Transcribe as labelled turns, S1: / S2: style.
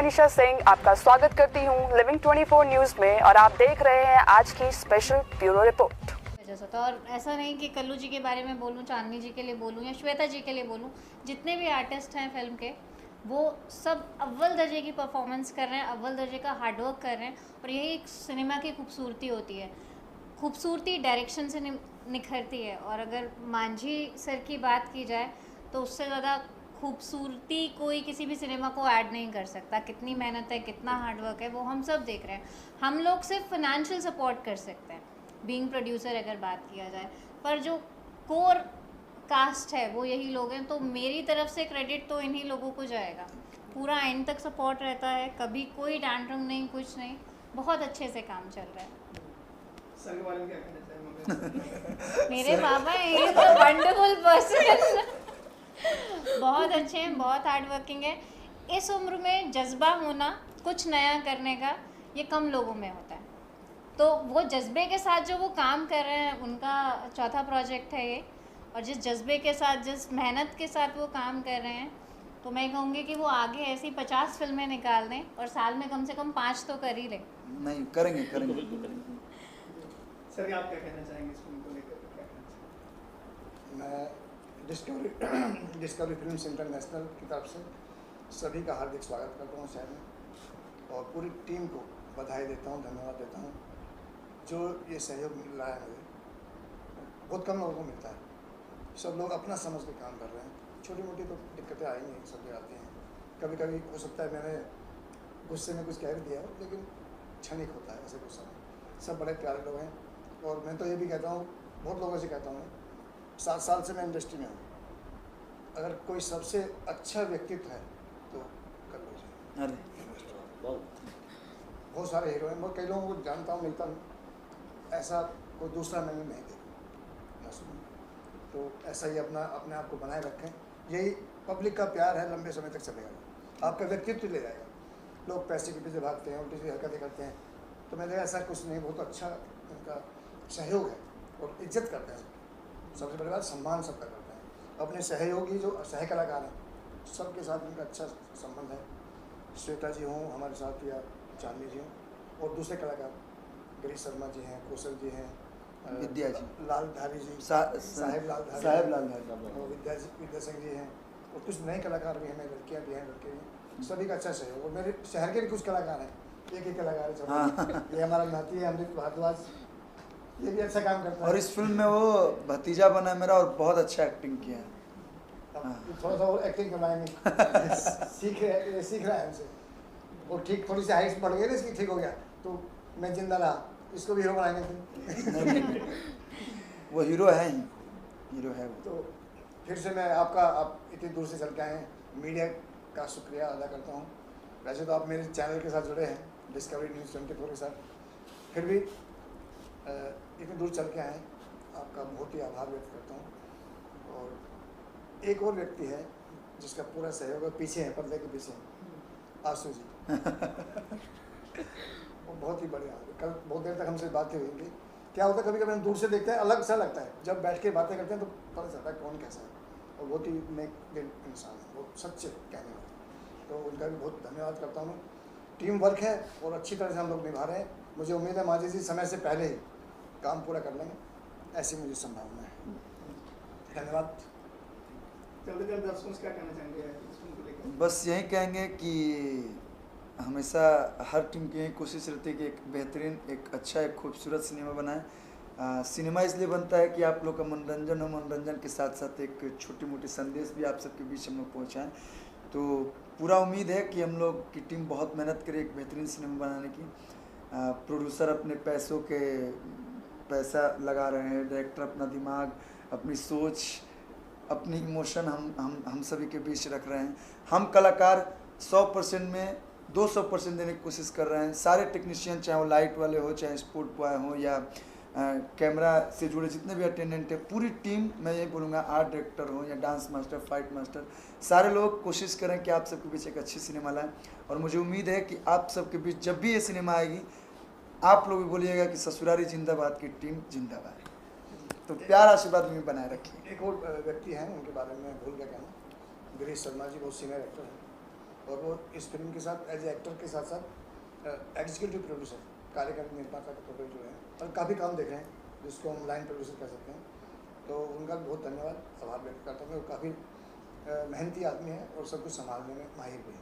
S1: मनीषा सिंह आपका स्वागत करती हूँ लिविंग 24 न्यूज़ में और आप देख रहे हैं आज की स्पेशल ब्यूरो रिपोर्ट।
S2: और ऐसा नहीं कि कल्लू जी के बारे में बोलूँ, चांदनी जी के लिए बोलूँ या श्वेता जी के लिए बोलूँ, जितने भी आर्टिस्ट हैं फिल्म के वो सब अव्वल दर्जे की परफॉर्मेंस कर रहे हैं, अव्वल दर्जे का हार्डवर्क कर रहे हैं। और यही एक सिनेमा की खूबसूरती होती है। खूबसूरती डायरेक्शन से निखरती है। और अगर मांझी सर की बात की जाए तो उससे ज़्यादा खूबसूरती कोई किसी भी सिनेमा को ऐड नहीं कर सकता। कितनी मेहनत है, कितना हार्डवर्क है, वो हम सब देख रहे हैं। हम लोग सिर्फ फाइनेंशियल सपोर्ट कर सकते हैं बीइंग प्रोड्यूसर अगर बात किया जाए, पर जो कोर कास्ट है वो यही लोग हैं। तो मेरी तरफ से क्रेडिट तो इन्हीं लोगों को जाएगा। पूरा एंड तक सपोर्ट रहता है, कभी कोई टैंट्रम नहीं, कुछ नहीं, बहुत अच्छे से काम चल रहा है।
S3: सर के बारे में क्या कहना चाहेंगे?
S2: मेरे बाबा इज अ वंडरफुल पर्सन। बहुत अच्छे हैं, बहुत हार्ड वर्किंग है। इस उम्र में जज्बा होना कुछ नया करने का ये कम लोगों में होता है। तो वो जज्बे के साथ जो वो काम कर रहे हैं, उनका चौथा प्रोजेक्ट है ये। और जिस जज्बे के साथ, जिस मेहनत के साथ वो काम कर रहे हैं, तो मैं कहूँगी कि वो आगे ऐसी 50 फिल्में निकाल दें और साल में कम से कम 5 तो कर ही लें।
S4: नहीं करेंगे
S3: सर आप क्या कहना चाहेंगे इस फिल्म को लेकर? क्या कहना चाहेंगे?
S5: मैं डिस्कवरी फिल्म्स इंटरनेशनल की तरफ से सभी का हार्दिक स्वागत करता हूँ शहर में, और पूरी टीम को बधाई देता हूँ, धन्यवाद देता हूँ। जो ये सहयोग मिल रहा है मुझे बहुत कम लोगों को मिलता है। सब लोग अपना समझ के काम कर रहे हैं। छोटी मोटी तो दिक्कतें आएंगी, सब जगह आती हैं। कभी कभी हो सकता है मैंने गुस्से में कुछ कह भी दिया, लेकिन क्षणिक होता है ऐसे गुस्सा में। सब बड़े प्यारे लोग हैं। और मैं तो ये भी कहता हूँ, बहुत लोगों से कहता हूँ, 7 साल से मैं इंडस्ट्री में हूँ, अगर कोई सबसे अच्छा व्यक्तित्व है तो कल्लू जी।
S4: अरे
S5: बहुत सारे हीरो हैं, मैं कई लोगों को जानता हूँ, मिलता हूँ, ऐसा कोई दूसरा मैंने नहीं देखा ना सुना। तो ऐसा ही अपने आप को बनाए रखें। यही पब्लिक का प्यार है, लंबे समय तक चलेगा। आपका व्यक्तित्व ले जाएगा। लोग पैसे के पीछे भागते हैं, उल्टी सीधी हरकतें करते हैं, तो मैंने ऐसा कुछ नहीं। बहुत अच्छा उनका सहयोग है और इज्जत करते हैं। सबसे बड़ी बात, सम्मान सबका करते हैं। अपने सहयोगी जो सह कलाकार हैं, सबके साथ उनका अच्छा संबंध है। श्वेता जी हों हमारे साथ, या चांदनी जी हों, और दूसरे कलाकार गिरीश शर्मा जी हैं, कौशल जी हैं,
S4: विद्या जी,
S5: लालधारी जी,
S4: साहेब लालधारी,
S5: और विद्या सिंह जी हैं, और कुछ नए कलाकार भी हैं, लड़कियाँ भी हैं, लड़के भी हैं। सभी का अच्छा सहयोग। और मेरे शहर के भी कुछ कलाकार हैं, एक कलाकार है। हाँ। ये हमारा नाती है अमृत भारद्वाज, ये भी अच्छा काम करता है।
S4: और इस फिल्म में वो भतीजा बना है मेरा, और बहुत अच्छा एक्टिंग किया है।
S5: थोड़ा सा और एक्टिंग करवाएंगे। सीख रहा है हमसे। और ठीक थोड़ी सी हाइट बढ़ गई ना इसकी, ठीक हो गया तो मैं जिंदा रहा, इसको भी हीरो बनाएंगे।
S4: वो हीरो है ही, हीरो है वो।
S5: तो फिर से मैं आप इतनी दूर से चल के आए हैं, मीडिया का शुक्रिया अदा करता हूँ। वैसे तो आप मेरे चैनल के साथ जुड़े हैं, डिस्कवरी न्यूज़ 24 के साथ, फिर भी इतनी दूर चल के आए, आपका बहुत ही आभार व्यक्त करता हूँ। और एक और व्यक्ति है जिसका पूरा सहयोग है, पीछे है, पर्दे के पीछे, आशु जी। वो बहुत ही बढ़िया। कल बहुत देर तक हमसे बातें हुई थी। क्या होता है, कभी कभी हम दूर से देखते हैं, अलग सा लगता है, जब बैठ के बातें करते हैं तो पता चलता है कौन कैसा है। और बहुत ही नेक दिल इंसान है, बहुत सच्चे कहने वाले। तो उनका भी बहुत धन्यवाद करता हूँ। टीम वर्क है और अच्छी तरह से हम लोग निभा रहे हैं। मुझे उम्मीद है मांझी जी समय से पहले ही काम पूरा कर लेंगे, ऐसी मुझे संभावना है। धन्यवाद।
S3: जल्दी जल्दी दर्शकों से क्या कहना चाहेंगे इस फिल्म को लेकर?
S4: बस यही कहेंगे कि हमेशा हर टीम की यही कोशिश रहती है कि एक बेहतरीन, एक अच्छा, एक खूबसूरत सिनेमा बनाए। सिनेमा इसलिए बनता है कि आप लोग का मनोरंजन हो, मनोरंजन के साथ साथ एक छोटी मोटी संदेश भी आप सबके बीच हम लोग पहुँचाएँ। तो पूरा उम्मीद है कि हम लोग की टीम बहुत मेहनत करे एक बेहतरीन सिनेमा बनाने की। प्रोड्यूसर अपने पैसा लगा रहे हैं, डायरेक्टर अपना दिमाग, अपनी सोच, अपनी इमोशन हम सभी के बीच रख रहे हैं। हम कलाकार 100% में 200% देने की कोशिश कर रहे हैं। सारे टेक्नीशियन, चाहे वो लाइट वाले हो, चाहे स्पोर्ट बॉय हो, या कैमरा से जुड़े जितने भी अटेंडेंट है, पूरी टीम, मैं यही बोलूँगा, आर्ट डायरेक्टर हो या डांस मास्टर, फाइट मास्टर, सारे लोग कोशिश करें कि आप सबके बीच एक अच्छी सिनेमा लाएं। और मुझे उम्मीद है कि आप सबके बीच जब भी ये सिनेमा आएगी, आप लोग भी बोलिएगा कि ससुरारी जिंदाबाद की टीम जिंदाबाद। तो प्यार आशीर्वाद में बनाए रखिए।
S5: एक और व्यक्ति हैं, उनके बारे में भूल गया कहना, गिरीश शर्मा जी बहुत सीनियर एक्टर हैं, और वो इस फिल्म के साथ एज एक्टर के साथ साथ एग्जीक्यूटिव प्रोड्यूसर, कार्यकारी निर्माता के तौर पर जुड़े हैं और काफ़ी काम देखे हैं, जिसको हम लाइन प्रोड्यूसर कह सकते हैं। तो उनका बहुत धन्यवाद, आभार व्यक्त करता हूँ। वो काफ़ी मेहनती आदमी है और सब कुछ संभालने में माहिर भी है।